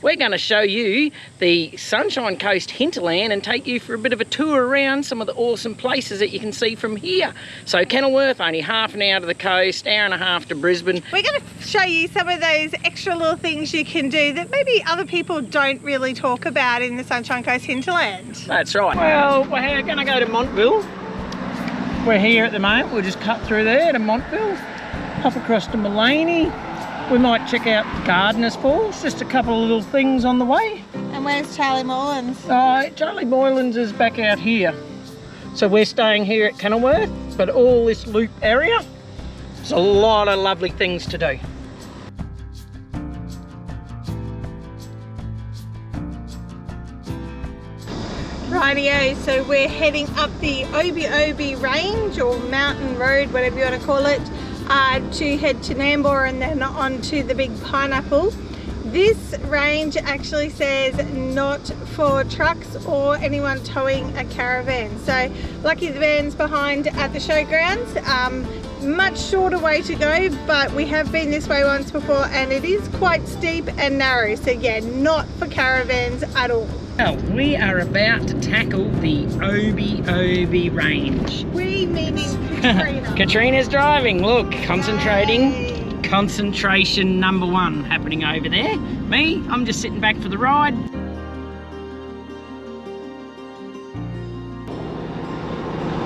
we're going to show you the Sunshine Coast Hinterland and take you for a bit of a tour around some of the awesome places that you can see from here. So Kenilworth, only half an hour to the coast, hour and a half to Brisbane. We're going to show you some of those extra little things you can do that maybe other people don't really talk about in the Sunshine Coast Hinterland. That's right. Well, we're going to go to Montville. We're here at the moment. We'll just cut through there to Montville, up across to Mullaney. We might check out Gardeners Falls, just a couple of little things on the way. And where's Charlie Moylan's? Charlie Moylan's is back out here. So we're staying here at Kenilworth, but all this loop area, there's a lot of lovely things to do. Rightio, so we're heading up the Obi range or mountain road, whatever you want to call it, to head to Nambour and then on to the Big Pineapple. This range actually says not for trucks or anyone towing a caravan. So lucky the van's behind at the showgrounds. Much shorter way to go, but we have been this way once before and it is quite steep and narrow. So yeah, not for caravans at all. Well, we are about to tackle the Obi range. We meaning Katrina. Katrina's driving, look, concentrating. Yay. Concentration number one happening over there. Me, I'm just sitting back for the ride.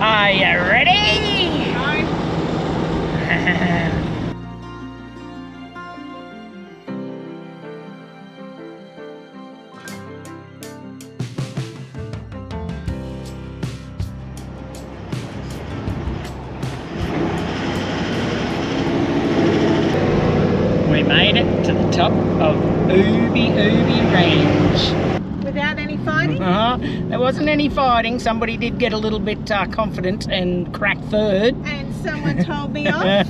Are you ready? No. We made it to the top of Obi range. Without any fighting? There wasn't any fighting. Somebody did get a little bit confident and cracked third. And someone told me off.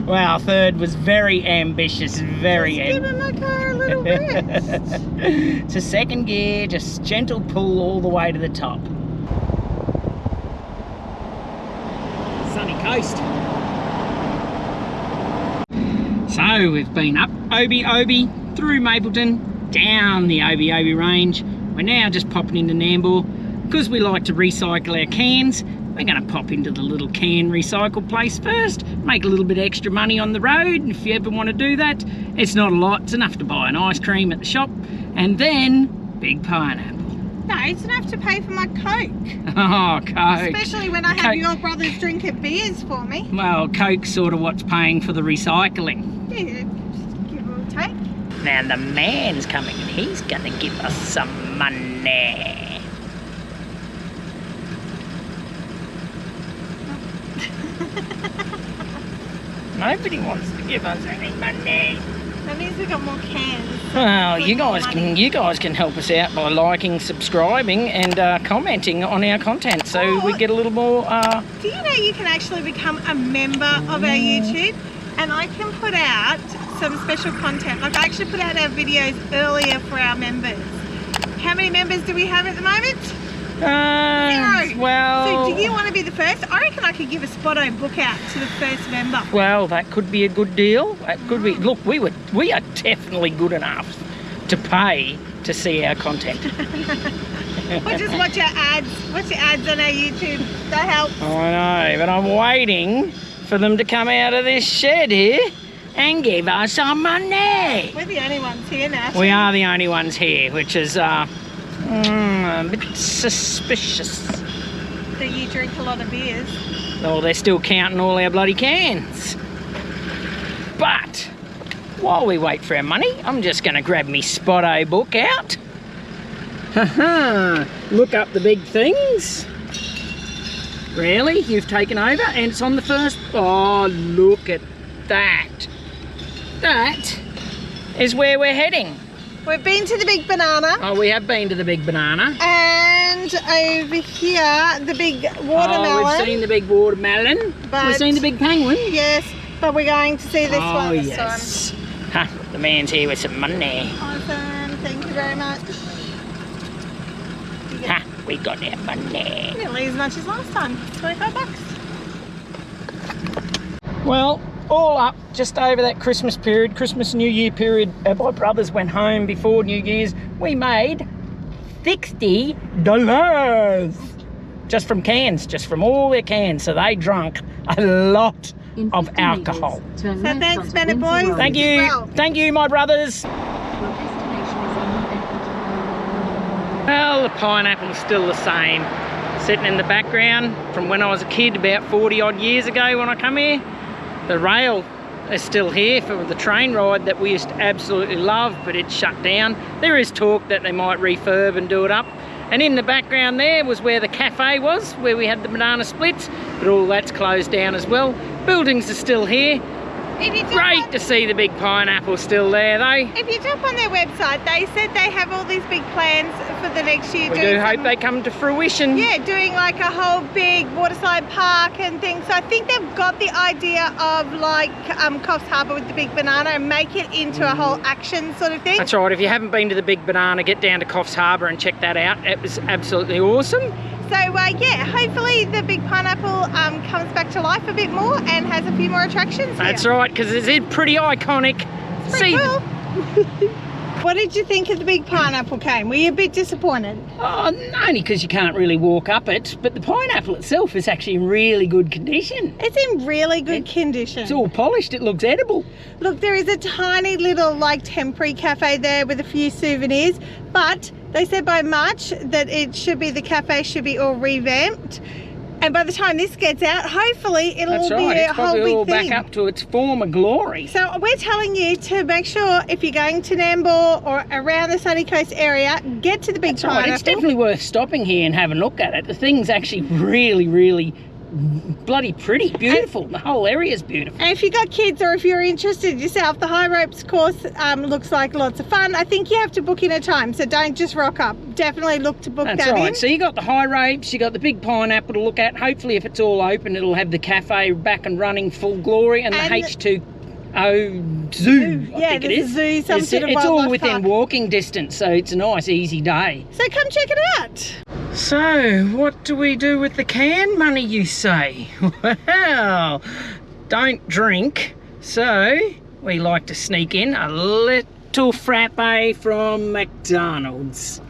Well, third was very ambitious, very Just giving my car a little rest. It's a second gear, just gentle pull all the way to the top. Sunny coast. So we've been up Obi, through Mapleton, down the Obi range. We're now just popping into Nambour. Because we like to recycle our cans, we're going to pop into the little can recycle place first, make a little bit extra money on the road. If you ever want to do that, it's not a lot, it's enough to buy an ice cream at the shop, and then Big Pineapple. No, it's enough to pay for my Coke. Oh, Coke. Especially when I have your brother's drink of beers for me. Well, Coke's sort of what's paying for the recycling. Yeah, just give or take. Now the man's coming and he's gonna give us some money. Nobody wants to give us any money. That means we got more cans. Well, you guys can help us out by liking, subscribing, and commenting on our content, so we get a little more. Do you know you can actually become a member of our YouTube, and I can put out some special content. Like I actually put out our videos earlier for our members. How many members do we have at the moment? 0. Well, so do you want to be the first? I reckon I could give a Spotto book out to the first member. Well, that could be a good deal. That could be. Look, we are definitely good enough to pay to see our content. Or just watch our ads. Watch your ads on our YouTube. That helps. I know, but I'm waiting for them to come out of this shed here and give us some money. We're the only ones here now. We are the only ones here, which is a bit suspicious. That you drink a lot of beers. Oh, they're still counting all our bloody cans. But while we wait for our money, I'm just going to grab me Spotto book out. Look up the big things. Really? You've taken over and it's on the first. Oh, look at that. That is where we're heading. We've been to the Big Banana. Oh, we have been to the Big Banana. And over here, the Big Watermelon. Oh, we've seen the Big Watermelon. We've seen the Big Penguin. Yes, but we're going to see this one this time. Huh, the man's here with some money. Awesome, thank you very much. Ha, we got our money. Nearly as much as last time, 25 bucks. Well, all up just over that Christmas period, Christmas New Year period, my brothers went home before New Year's, we made $60 just from cans, just from all their cans. So they drunk a lot of alcohol. So thanks, Bennett boys. Thank you. Well. Thank you, my brothers. Well, the pineapple's still the same. Sitting in the background from when I was a kid about 40 odd years ago when I come here. The rail is still here for the train ride that we used to absolutely love, but it's shut down. There is talk that they might refurb and do it up. And in the background there was where the cafe was, where we had the banana splits, but all that's closed down as well. Buildings are still here. Great to see the big pineapple still there though. If you jump on their website, they said they have all these big plans for the next year. We do hope they come to fruition. Yeah, doing like a whole big waterside park and things. So I think they've got the idea of like Coffs Harbour with the big banana and make it into a whole action sort of thing. That's right. If you haven't been to the big banana, get down to Coffs Harbour and check that out. It was absolutely awesome. So yeah, hopefully the big pineapple comes back to life a bit more and has a few more attractions. That's right, because it's pretty iconic. It's pretty cool. What did you think of the big pineapple, Cain? Were you a bit disappointed? Oh, only because you can't really walk up it, but the pineapple itself is actually in really good condition. It's in really good condition. It's all polished, it looks edible. Look, there is a tiny little like temporary cafe there with a few souvenirs, but they said by March that the cafe should be all revamped. And by the time this gets out, hopefully it'll be a whole big thing. All back up to its former glory. So we're telling you to make sure if you're going to Nambour or around the Sunny Coast area, get to the big pineapple. Right. It's definitely worth stopping here and having a look at it. The thing's actually really, really bloody pretty, beautiful. The whole area is beautiful. And if you've got kids or if you're interested yourself, the high ropes course looks like lots of fun. I think you have to book in a time, so don't just rock up. Definitely look to book that in. So you got the high ropes, you got the big pineapple to look at. Hopefully if it's all open, it'll have the cafe back and running full glory, and the H2O zoo, I think it is. Zoo, it's all within walking distance, so it's a nice easy day. So come check it out. So, what do we do with the can money, you say? Well, don't drink, so we like to sneak in a little frappe from McDonald's.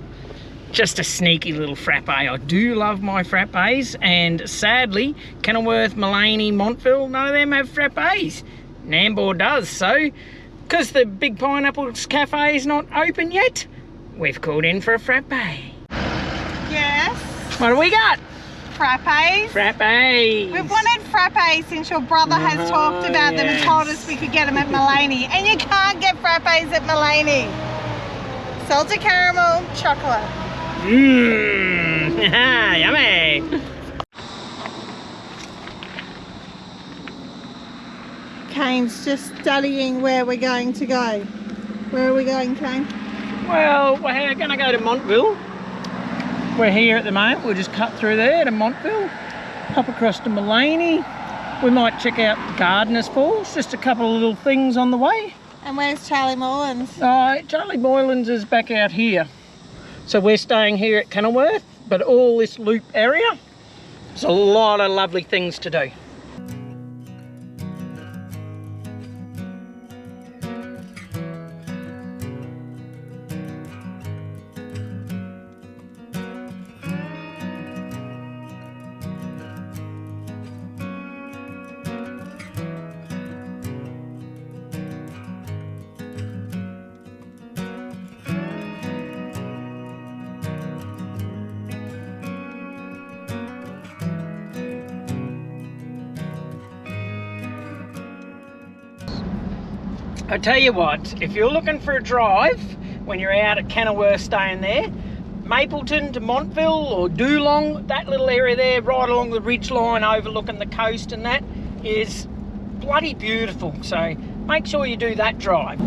Just a sneaky little frappe. I do love my frappes, and sadly, Kenilworth, Mullaney, Montville, none of them have frappes. Nambour does, so because the Big Pineapple's Cafe is not open yet, we've called in for a frappe. Yes. What do we got? Frappes. Frappes. We've wanted frappes since your brother has talked about them and told us we could get them at Mullaney. And you can't get frappes at Mullaney. Salted caramel, chocolate. Mmm, yummy. Cain's just studying where we're going to go. Where are we going, Cain? Well, we're going to go to Montville. We're here at the moment. We'll just cut through there to Montville, pop across to Mullaney. We might check out Gardeners Falls, just a couple of little things on the way. And where's Charlie Moylan's? Charlie Moylan's is back out here. So we're staying here at Kenilworth, but all this loop area, there's a lot of lovely things to do. I tell you what, if you're looking for a drive when you're out at Kenilworth staying there, Mapleton to Montville or Doolong, that little area there right along the ridge line overlooking the coast, and that is bloody beautiful, so make sure you do that drive.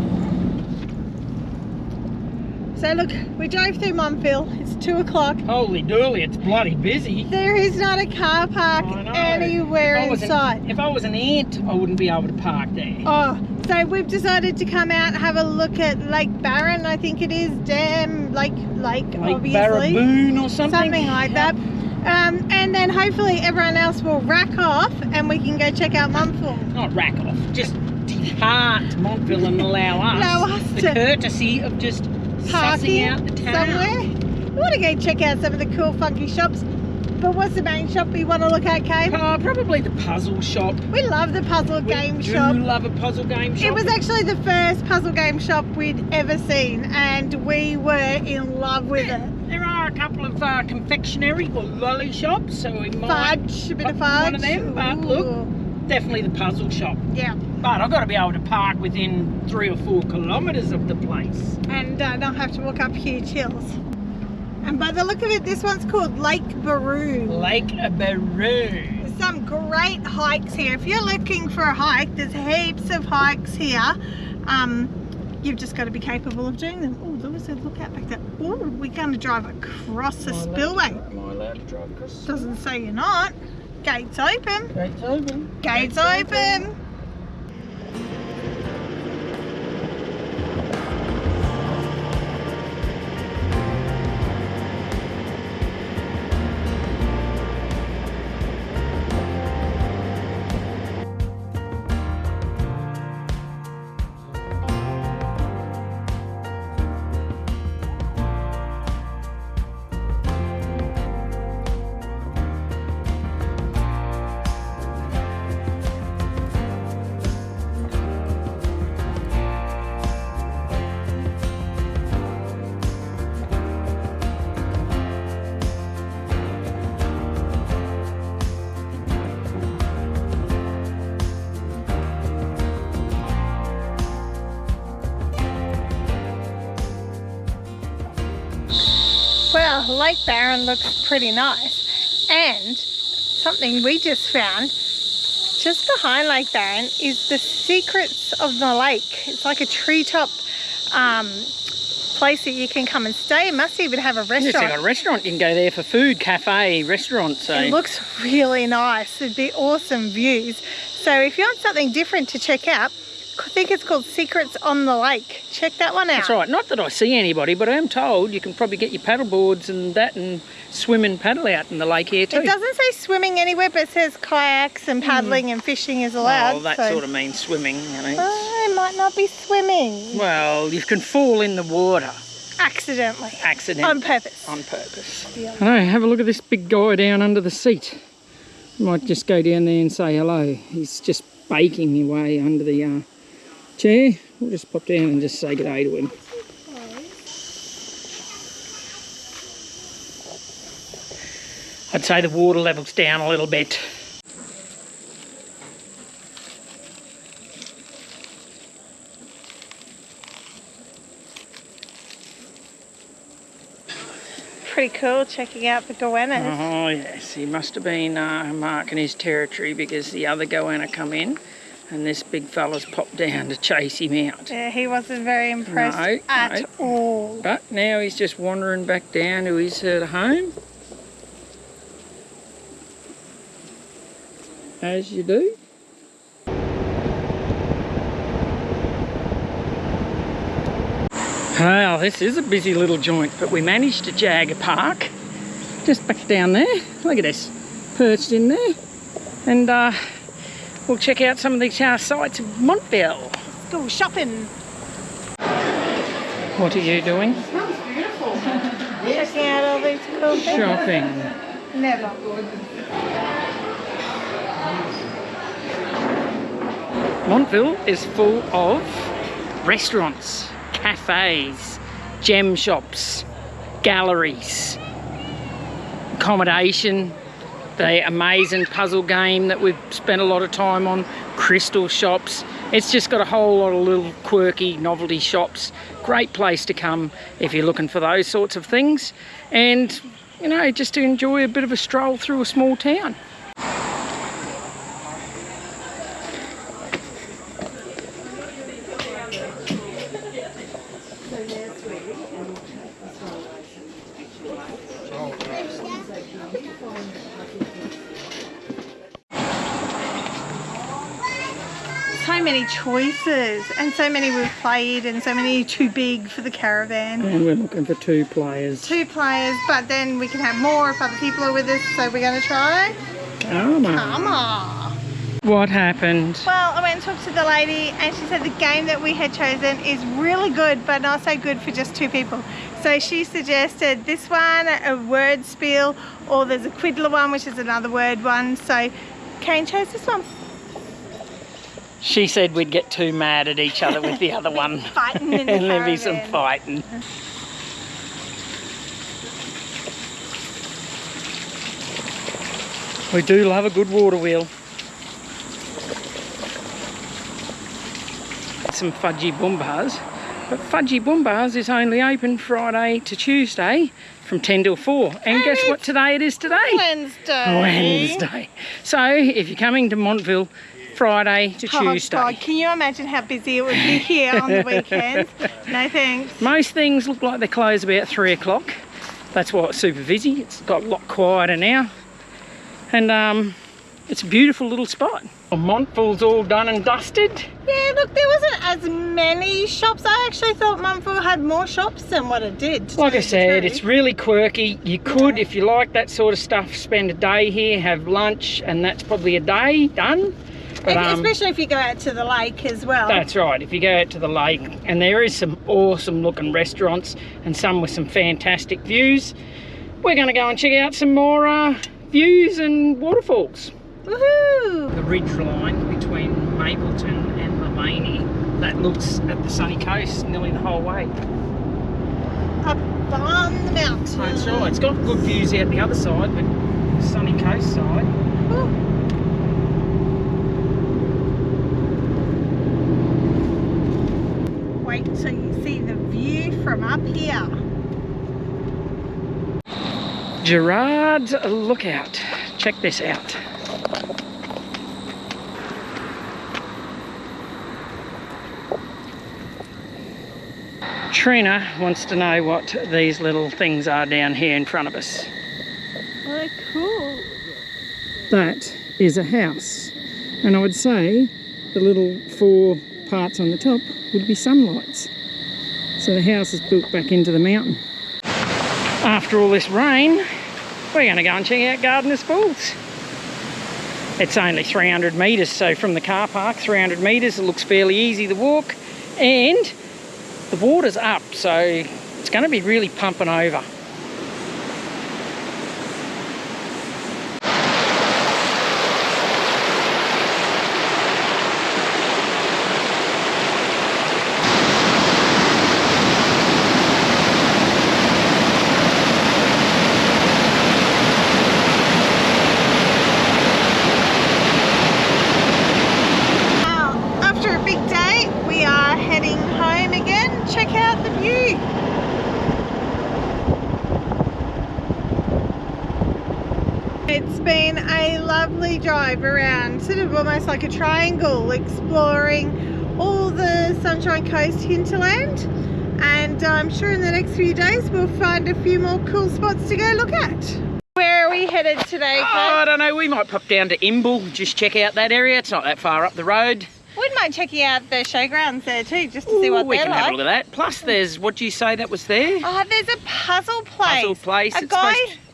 So look, we drove through Montville. It's 2 o'clock. Holy dooly, it's bloody busy. There is not a car park anywhere in sight. If I was an ant, I wouldn't be able to park there. Oh, so we've decided to come out and have a look at Lake Barron, I think it is, Lake obviously. Barraboon or something. Something like that. And then hopefully everyone else will rack off and we can go check out Montville. Not rack off, just depart Montville and allow us the courtesy of just sussing out the town. Somewhere. We want to go check out some of the cool funky shops. But what's the main shop we want to look at, Cain? Probably the puzzle shop. We love the puzzle game shop. We do love a puzzle game shop. It was actually the first puzzle game shop we'd ever seen and we were in love with it. There are a couple of confectionery or lolly shops, so we might fudge, a bit of fudge. One of them, but look, definitely the puzzle shop. Yeah. But I've got to be able to park within 3 or 4 kilometres of the place. And not have to walk up huge hills. And by the look of it, this one's called Lake Barron. Lake Barron. There's some great hikes here. If you're looking for a hike, there's heaps of hikes here. You've just got to be capable of doing them. Oh, there was a lookout back there. Oh, we're going to drive across the spillway. Am I allowed to drive across? Doesn't say you're not. Gates open. Gates open. Gates open. Well, Lake Barron looks pretty nice, and something we just found just behind Lake Barron is the secrets of the lake. It's like a treetop place that you can come and stay. It must even have a restaurant. It's got a restaurant. You can go there for food, cafe, restaurant. So it looks really nice. It'd be awesome views. So if you want something different to check out, I think it's called Secrets on the Lake. Check that one out. That's right. Not that I see anybody, but I am told you can probably get your paddle boards and that and swim and paddle out in the lake here too. It doesn't say swimming anywhere, but it says kayaks and paddling and fishing is allowed. Oh, that sort of means swimming, you know. Oh, it might not be swimming. Well, you can fall in the water. Accidentally. Accidentally. On purpose. On purpose. Yeah. I know, have a look at this big guy down under the seat. Might just go down there and say hello. He's just baking away under the chair. We'll just pop down and just say good day to him. I'd say the water level's down a little bit. Pretty cool checking out the goannas. Oh yes, he must have been marking his territory because the other goanna come in and this big fella's popped down to chase him out. Yeah, he wasn't very impressed at all. But now he's just wandering back down to his home. As you do. Well, this is a busy little joint, but we managed to jag a park just back down there. Look at this, perched in there. And we'll check out some of these sites of Montville. Let's go shopping. What are you doing? Smells beautiful. Checking out all these cool things. Shopping. Never. Montville is full of restaurants, cafes, gem shops, galleries, accommodation, the amazing puzzle game that we've spent a lot of time on, crystal shops. It's just got a whole lot of little quirky novelty shops. Great place to come if you're looking for those sorts of things, and you know, just to enjoy a bit of a stroll through a small town. So so many choices and so many we've played and so many too big for the caravan. And we're looking for 2 players. 2 players, but then we can have more if other people are with us, so we're going to try. Come on. Come on. What happened? Well, I went and talked to the lady and she said the game that we had chosen is really good, but not so good for just 2 people. So she suggested this one, a word spiel, or there's a Quiddler one, which is another word one. So Cain chose this one. She said we'd get too mad at each other with the other one. Fighting in the and there'd be caravan. some fighting. We do love a good water wheel. Some Fudgy Boombas, but Fudgy Boombas is only open Friday to Tuesday from 10 till 4. And guess what today it is today? Wednesday. Wednesday. So if you're coming to Montville Friday to Tuesday. Oh God, can you imagine how busy it would be here on the weekends? No thanks. Most things look like they close about 3 o'clock. That's why it's super busy. It's got a lot quieter now. And it's a beautiful little spot. Montville's all done and dusted. Yeah, look, there wasn't as many shops. I actually thought Montville had more shops than what it did. Like I said, it's really quirky. You could, if you like that sort of stuff, spend a day here, have lunch, and that's probably a day done. But, especially if you go out to the lake as well. That's right, if you go out to the lake, and there is some awesome looking restaurants and some with some fantastic views. We're going to go and check out some more views and waterfalls. Woohoo! The ridge line between Mapleton and Mullaney, that looks at the sunny coast nearly the whole way. Up on the mountain. That's right, it's got good views out the other side, but the sunny coast side. Ooh. Wait till you see the view from up here. Gerard's Lookout. Check this out. Katrina wants to know what these little things are down here in front of us. Oh, they're cool. That is a house, and I would say the little 4 parts on the top would be sunlights. So the house is built back into the mountain. After all this rain, we're going to go and check out Gardeners Falls. It's only 300 metres, so from the car park, 300 metres, it looks fairly easy to walk, and the water's up, so it's going to be really pumping over. It's been a lovely drive around, sort of almost like a triangle, exploring all the Sunshine Coast Hinterland, and I'm sure in the next few days we'll find a few more cool spots to go look at. Where are we headed today, Kate? I don't know, we might pop down to Imbil, just check out that area. It's not that far up the road. Wouldn't mind checking out the showgrounds there too, just to see what we they're can like. have a look at that. Plus there's, what do you say that was there? Oh, there's a puzzle place. Puzzle place.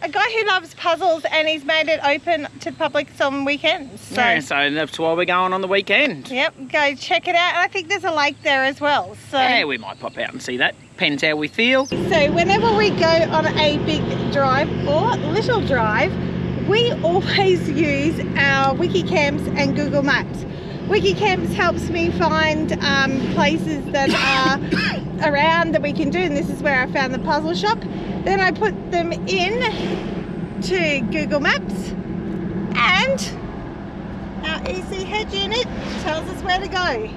A guy who loves puzzles, and he's made it open to the public on weekends. So. Yeah, so that's why we're going on the weekend. Yep, go check it out. And I think there's a lake there as well. So yeah, we might pop out and see that. Depends how we feel. So whenever we go on a big drive or little drive, we always use our Wikicamps and Google Maps. Wikicamps helps me find places that are around that we can do, and this is where I found the puzzle shop. Then I put them in to Google Maps, and our EC Hedge unit tells us where to go.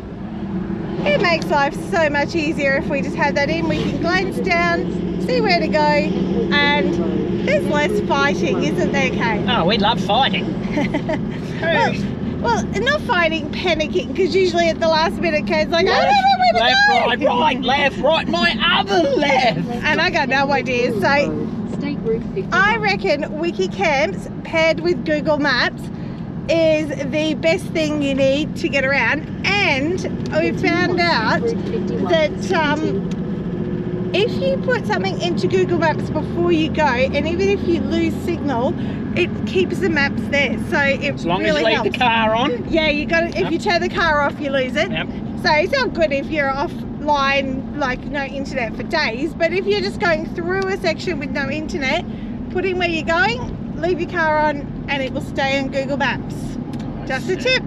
It makes life so much easier if we just have that in. We can glance down, see where to go, and there's less fighting, isn't there, Kate? Oh, we love fighting. Well, not fighting, panicking, because usually at the last minute, Kate's like, I don't know where to go. Left, right, left, right, my other left. And I got no idea. So I reckon Wikicamps paired with Google Maps is the best thing you need to get around. And we found out that if you put something into Google Maps before you go, and even if you lose signal, it keeps the maps there. So it as long really as you leave helps. the car on. Yeah, you got to, if you turn the car off, you lose it. Yep. So it's not good if you're offline, like no internet for days. But if you're just going through a section with no internet, put in where you're going, leave your car on, and it will stay on Google Maps. Just a tip.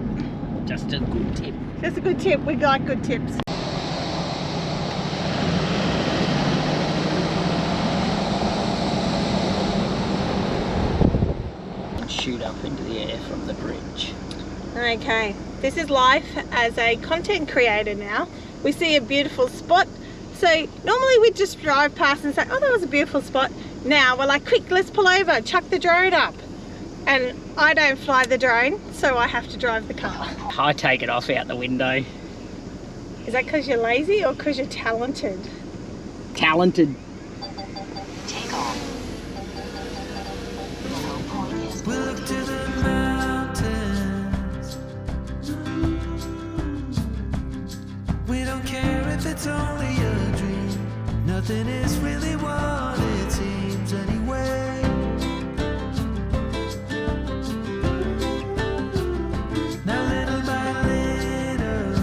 Just a good tip. Just a good tip. We like good tips. Shoot up into the air from the bridge. Okay, this is life as a content creator now. We see a beautiful spot. So normally we just drive past and say, oh, that was a beautiful spot. Now we're like, quick, let's pull over, chuck the drone up. And I don't fly the drone, so I have to drive the car. I take it off out the window. Is that because you're lazy or because you're talented? Talented. Take off. We look to the mountains. We don't care if it's only a dream. Nothing is really what it seems anyway. Now little by little,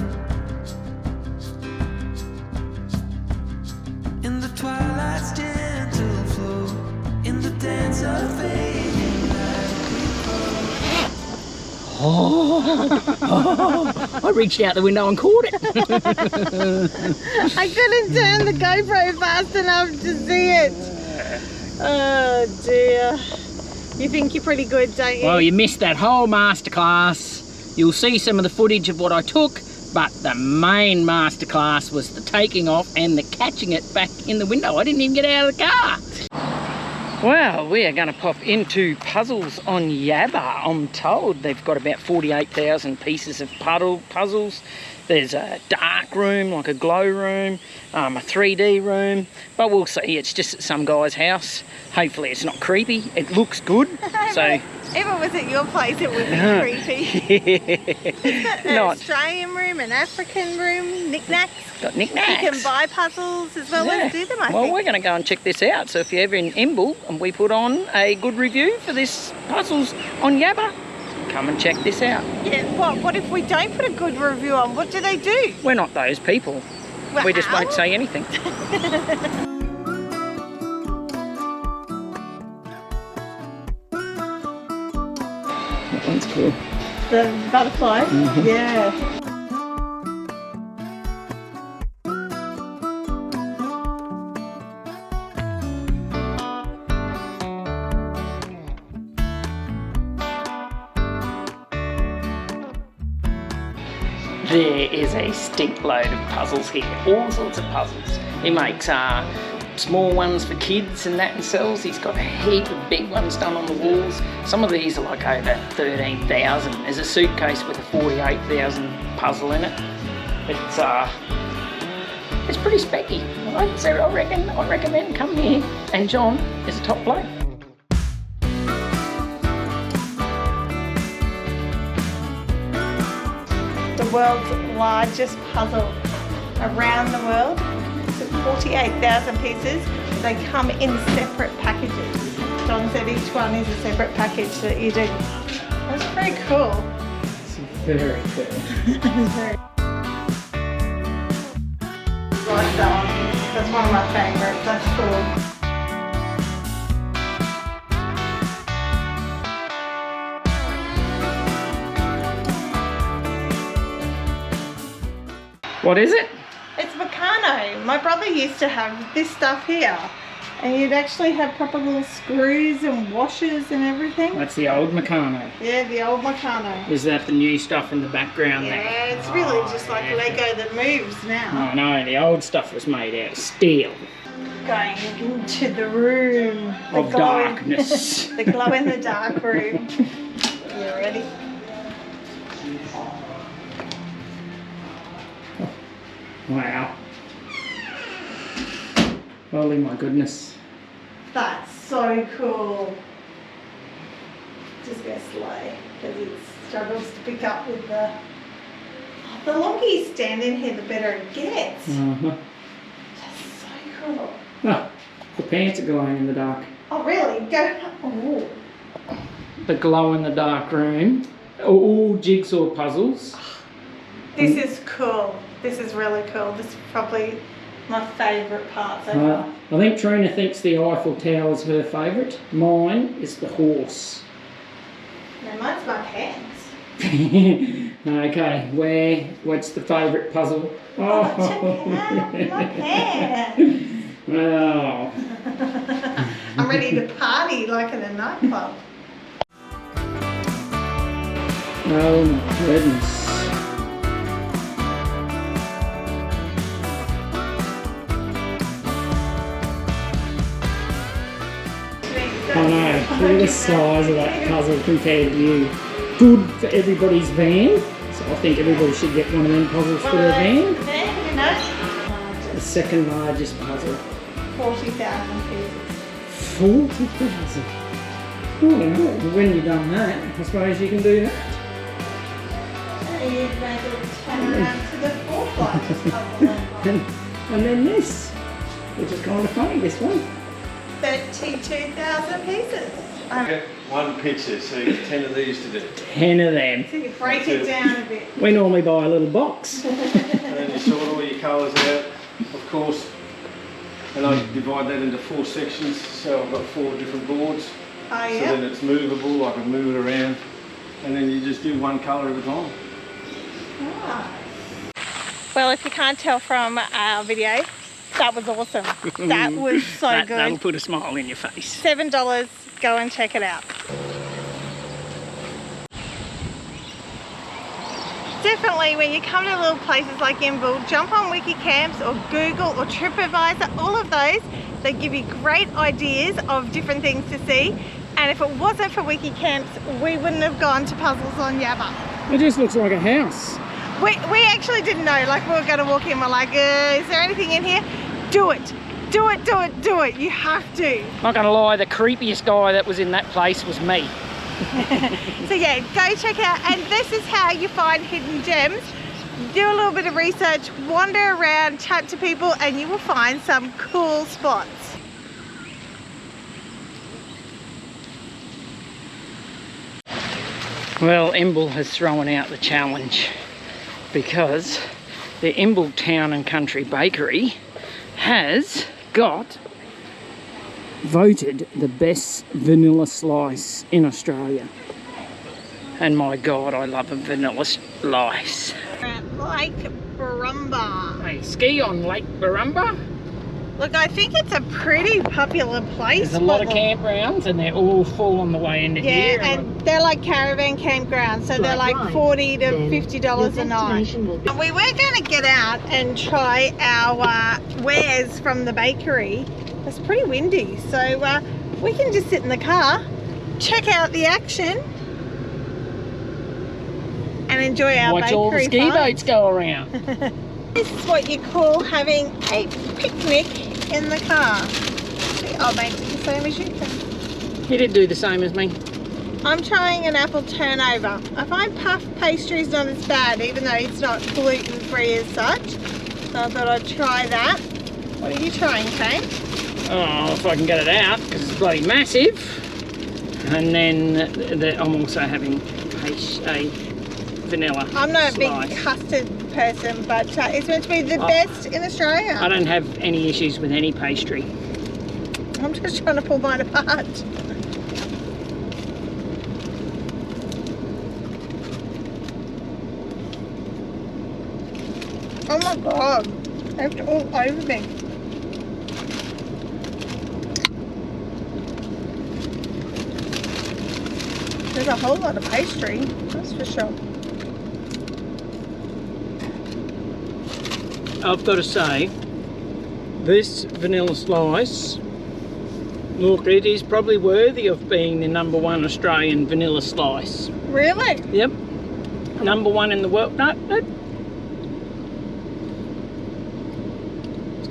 in the twilight's gentle flow, in the dance of fading light. Oh, I reached out the window and caught it. I couldn't turn the GoPro fast enough to see it. Oh dear. You think you're pretty good, don't you? Well, you missed that whole masterclass. You'll see some of the footage of what I took, but the main masterclass was the taking off and the catching it back in the window. I didn't even get out of the car. Well, we are going to pop into Puzzles on Yabba. I'm told they've got about 48,000 pieces of puzzles. There's a dark room, like a glow room, a 3D room, but we'll see. It's just at some guy's house. Hopefully it's not creepy. It looks good. So if it was at your place, it would be creepy. It's got an Australian room, an African room, knickknacks. Got knickknacks. You can buy puzzles as well as do them, I Well, think. we're going to go and check this out. So if you're ever in Emble and we put on a good review for this Puzzles on Yabba, come and check this out. Yeah, what if we don't put a good review on? What do they do? We're not those people. Well, We just won't say anything. That one's cool. The butterfly? Mhm. Yeah. There is a stink load of puzzles here, all sorts of puzzles. He makes small ones for kids and that and sells. He's got a heap of big ones done on the walls. Some of these are like over 13,000. There's a suitcase with a 48,000 puzzle in it. It's pretty specky. I recommend come here. And John is a top bloke. The world's largest puzzle around the world. It's 48,000 pieces. They come in separate packages. John said each one is a separate package that you do. That's pretty cool. It's very cool. Like that one. That's one of my favourites. That's cool. What is it? It's Meccano. My brother used to have this stuff here. And you'd actually have proper little screws and washers and everything. That's the old Meccano. Yeah, the old Meccano. Is that the new stuff in the background there? Yeah, it's really just like Lego that moves now. Oh no, the old stuff was made out of steel. Going into the room. Of darkness. The glow in the dark room. You ready? Wow. Holy my goodness. That's so cool. Just go slow because it's struggles to pick up with the longer you stand in here, the better it gets. That's so cool. Oh, the pants are glowing in the dark. Oh really? Go. Oh. The glow in the dark room. All jigsaw puzzles. This is cool. This is really cool. This is probably my favourite part so far. I think Trina thinks the Eiffel Tower is her favourite. Mine is the horse. No, mine's my pants. Okay, what's the favourite puzzle? Oh, check it out, my pants. Oh. I'm ready to party like in a nightclub. Oh my goodness. I know, look at the size of that puzzle compared to you. Good for everybody's van. So I think everybody should get one of them puzzles for their van. You know? The second largest puzzle. 40,000 pieces. 40,000. Well, when you've done that, I suppose you can do that. And you'd make it turn around to the fourth largest puzzle. And then this, which is kind of funny, this one. 32,000 pieces. Get one picture, so you get 10 of these to do. 10 of them. So you break it down a bit. We normally buy a little box. And then you sort all your colours out, of course. And I divide that into 4 sections, so I've got 4 different boards. Oh, So yeah. then it's movable, I can move it around. And then you just do one colour at a time. Ah. Well, if you can't tell from our video, that was awesome. That was so That'll good. put a smile in your face. $7, go and check it out. Definitely when you come to little places like Imbil, jump on Wikicamps or Google or TripAdvisor, all of those, they give you great ideas of different things to see. And if it wasn't for Wikicamps, we wouldn't have gone to Puzzles on Yabba. It just looks like a house. We actually didn't know, like we were going to walk in, we're like, is there anything in here? Do it, do it, do it, do it, you have to. Not gonna lie, the creepiest guy that was in that place was me. So yeah, go check out, and this is how you find hidden gems. Do a little bit of research, wander around, chat to people, and you will find some cool spots. Well, Imbil has thrown out the challenge because the Imbil Town and Country Bakery has got voted the best vanilla slice in Australia. And my God, I love a vanilla slice. We're at Lake Barron. Hey, ski on Lake Barron. Look, I think it's a pretty popular place. There's a lot of campgrounds and they're all full on the way into here. Yeah, and they're like caravan campgrounds, so they're like $40 to $50 a night. And we were going to get out and try our wares from the bakery. It's pretty windy, so we can just sit in the car, check out the action, and enjoy our watch bakery all the ski finds. boats go around. This is what you call having a picnic in the car. See, I'll make it the same as you can. You did do the same as me. I'm trying an apple turnover. I find puff pastry is not as bad, even though it's not gluten-free as such. So I thought I'd try that. What are you trying, Cain? Oh, if I can get it out, because it's bloody massive. And then I'm also having a vanilla I'm not a slice. big custard person, but it's meant to be the best in Australia. I don't have any issues with any pastry. I'm just trying to pull mine apart. Oh my God, it's all over me. There's a whole lot of pastry, that's for sure. I've got to say, this vanilla slice, look, it is probably worthy of being the #1 Australian vanilla slice. Really? Yep. #1 in the world. No.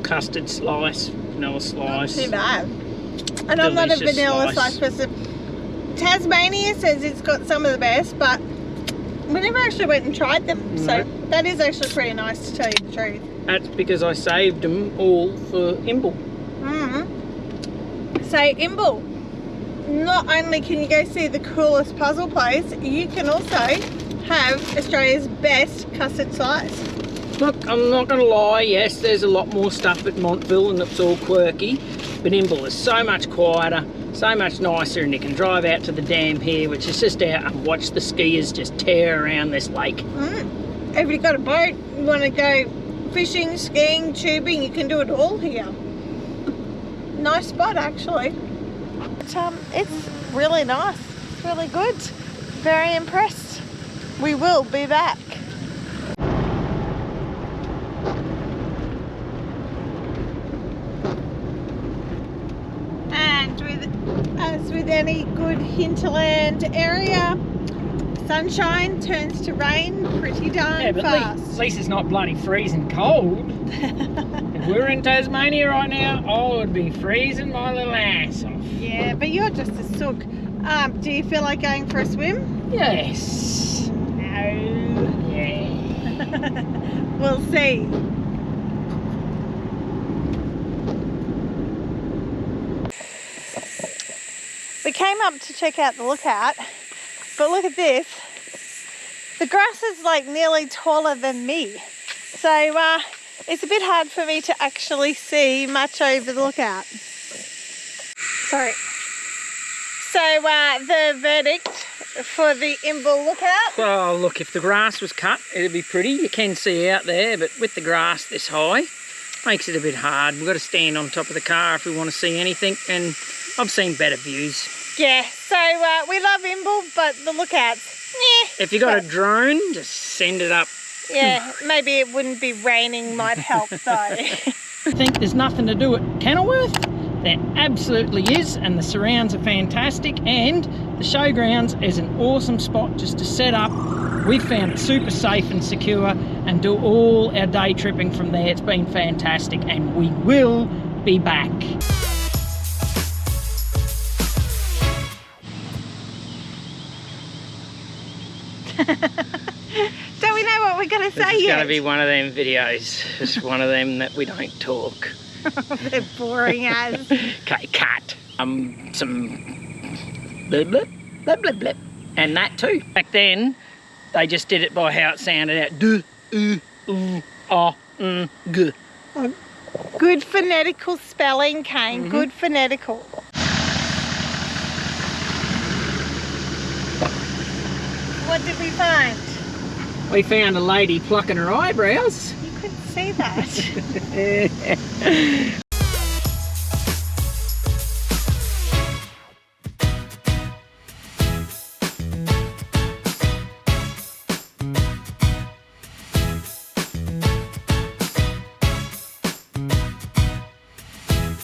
Custard slice, vanilla slice. Not too bad. And I'm not a Delicious vanilla slice. slice person. Tasmania says it's got some of the best, but We never actually went and tried them, so that is actually pretty nice to tell you the truth. That's because I saved them all for Imbil. So Imbil, not only can you go see the coolest puzzle place, you can also have Australia's best custard slice. Look, I'm not going to lie, yes, there's a lot more stuff at Montville and it's all quirky, but Imbil is so much quieter, so much nicer, and you can drive out to the dam here, which is just out and watch the skiers just tear around this lake. If you've got a boat, you want to go fishing, skiing, tubing, you can do it all here. Nice spot actually. But, it's really nice, it's really good. Very impressed. We will be back. And as with any good hinterland area, sunshine turns to rain pretty darn fast. At least it's not bloody freezing cold. If we were in Tasmania right now, I would be freezing my little ass off. Yeah, but you're just a sook. Do you feel like going for a swim? Yes. No. Yeah. We'll see. We came up to check out the lookout, but look at this. The grass is like nearly taller than me. So it's a bit hard for me to actually see much over the lookout. Sorry. So the verdict for the Imbil lookout? Well, look, if the grass was cut, it'd be pretty. You can see out there, but with the grass this high, makes it a bit hard. We've got to stand on top of the car if we want to see anything, and I've seen better views. Yeah, so we love Imbil, but the lookouts, yeah. If you got a drone, just send it up. Yeah, maybe it wouldn't be raining might help though. I think there's nothing to do at Kenilworth. There absolutely is, and the surrounds are fantastic, and the showgrounds is an awesome spot just to set up. We've found it super safe and secure, and do all our day tripping from there. It's been fantastic, and we will be back. Don't we know what we're going to say yet? It's going to be one of them videos. It's one of them that we don't talk. They're boring as. Okay, cut. Some blip, blip, blip, blip, blip. And that too. Back then, they just did it by how it sounded out. D, g. Good phonetical spelling, Cain. Good phonetical. What did we find? We found a lady plucking her eyebrows. You couldn't see that.